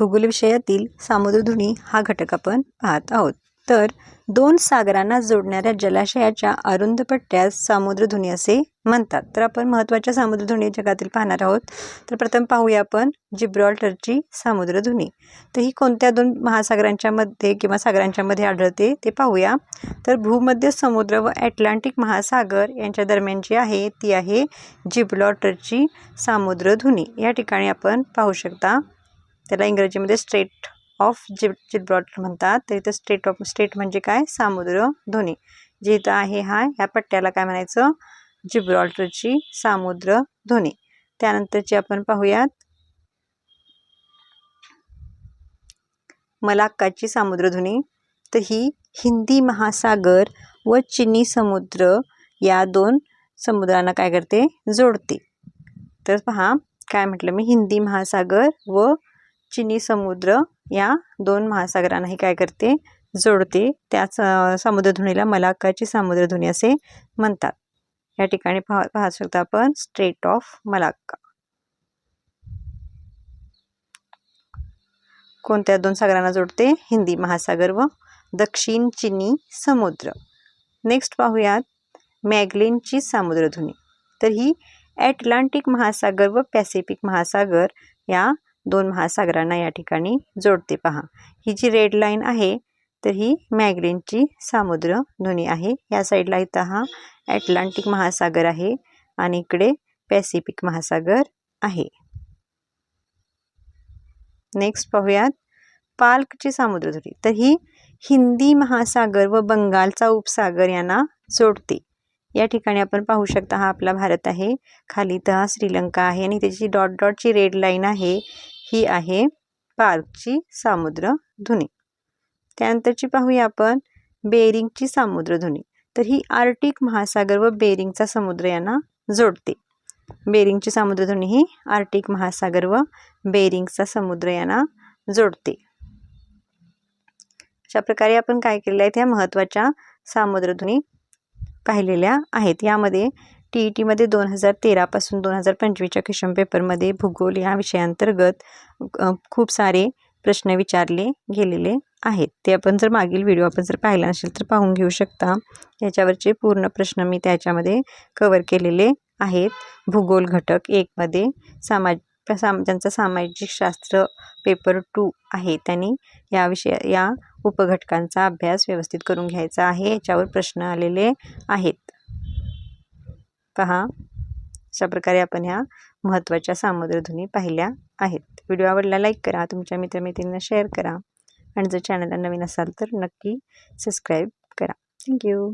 भूगोल विषयातील सामुद्रधुनी हा घटक आपण पाहत आहोत। तर दोन सागरांना जोडणाऱ्या जलाशयाच्या अरुंद पट्ट्यास सामुद्रधुनी असे म्हणतात। तर आपण महत्त्वाच्या सामुद्रधुनी जगातील पाहणार आहोत। तर प्रथम पाहूया आपण जिब्राल्टरची सामुद्रधुनी। तर ही कोणत्या दोन महासागरांच्या मध्ये किंवा सागरांच्या मध्ये आढळते ते पाहूया। तर भूमध्य समुद्र व अटलांटिक महासागर यांच्या दरम्यान जी आहे ती आहे जिब्राल्टरची सामुद्रधुनी। या ठिकाणी आपण पाहू शकता, त्याला इंग्रजीमध्ये स्ट्रेट ऑफ जिब्राल्टर म्हणतात। तर इथं स्ट्रेट म्हणजे काय, सामुद्रधुनी। जे इथं आहे ह्या पट्ट्याला काय म्हणायचं, जिब्राल्टरची सामुद्रधुनी। त्यानंतरची आपण पाहूयात मलाक्काची सामुद्रधुनी। तर ही हिंदी महासागर व चिनी समुद्र या दोन समुद्रांना काय करते, जोडते। तर पहा काय म्हटलं मी, हिंदी महासागर व चिनी समुद्र या दोन महासागरांनाही काय करते, जोडते। त्याच समुद्रधुनीला मलाक्काची सामुद्रधुनी असे म्हणतात। या ठिकाणी पाहू शकता आपण स्ट्रेट ऑफ मलाक्का। कोणत्या दोन सागरांना जोडते, हिंदी महासागर व दक्षिण चिनी समुद्र। नेक्स्ट पाहूयात मॅगेलनची सामुद्रधुनी। तर ही अटलांटिक महासागर व पॅसिफिक महासागर या दोन महासागरांना या ठिकाणी जोडते। पहा ही जी रेड लाईन आहे तर ही मॅगेलनची सामुद्रधुनी आहे। या साईडला इथं हा अटलांटिक महासागर आहे आणि इकडे पॅसिफिक महासागर आहे। नेक्स्ट पाहूयात पाल्कची सामुद्रधुनी। तर ही हिंदी महासागर व बंगालचा उपसागर यांना जोडते। या ठिकाणी आपण पाहू शकता हा आपला भारत आहे, खाली इथं हा श्रीलंका आहे आणि त्याची डॉट डॉटची रेड लाईन आहे ही आहे पाल्कची सामुद्रधुनी। त्यानंतरची पाहूया आपण बेरिंगची सामुद्रधुनी। तर ही आर्क्टिक महासागर व बेरिंगचा समुद्र यांना जोडते। बेरिंगची सामुद्रधुनी ही आर्क्टिक महासागर व बेरिंगचा समुद्र यांना जोडते। अशा प्रकारे आपण काय केलेलं आहे, त्या महत्त्वाच्या सामुद्रधुनी पाहिलेल्या आहेत। यामध्ये TET मध्ये 2013 पासून 2025च्या क्वेश्चन पेपरमध्ये भूगोल या विषयांतर्गत खूप सारे प्रश्न विचारले गेलेले आहेत। ते आपण जर मागील व्हिडिओ आपण जर पाहिला नसेल तर पाहून घेऊ शकता। याच्यावरचे पूर्ण प्रश्न मी त्याच्यामध्ये कव्हर केलेले आहेत। भूगोल घटक 1 मध्ये ज्यांचा सामाजिक शास्त्र पेपर 2 आहे त्यांनी या उपघटकांचा अभ्यास व्यवस्थित करून घ्यायचा आहे। याच्यावर प्रश्न आलेले आहेत। पहा अशा प्रकारे आपण ह्या महत्त्वाच्या सामुद्रधुनी पाहिल्या आहेत। व्हिडिओ आवडला लाईक करा, तुमच्या मित्रमैत्रिणींना शेअर करा आणि जर चॅनलला नवीन असाल तर नक्की सबस्क्राईब करा। थँक्यू।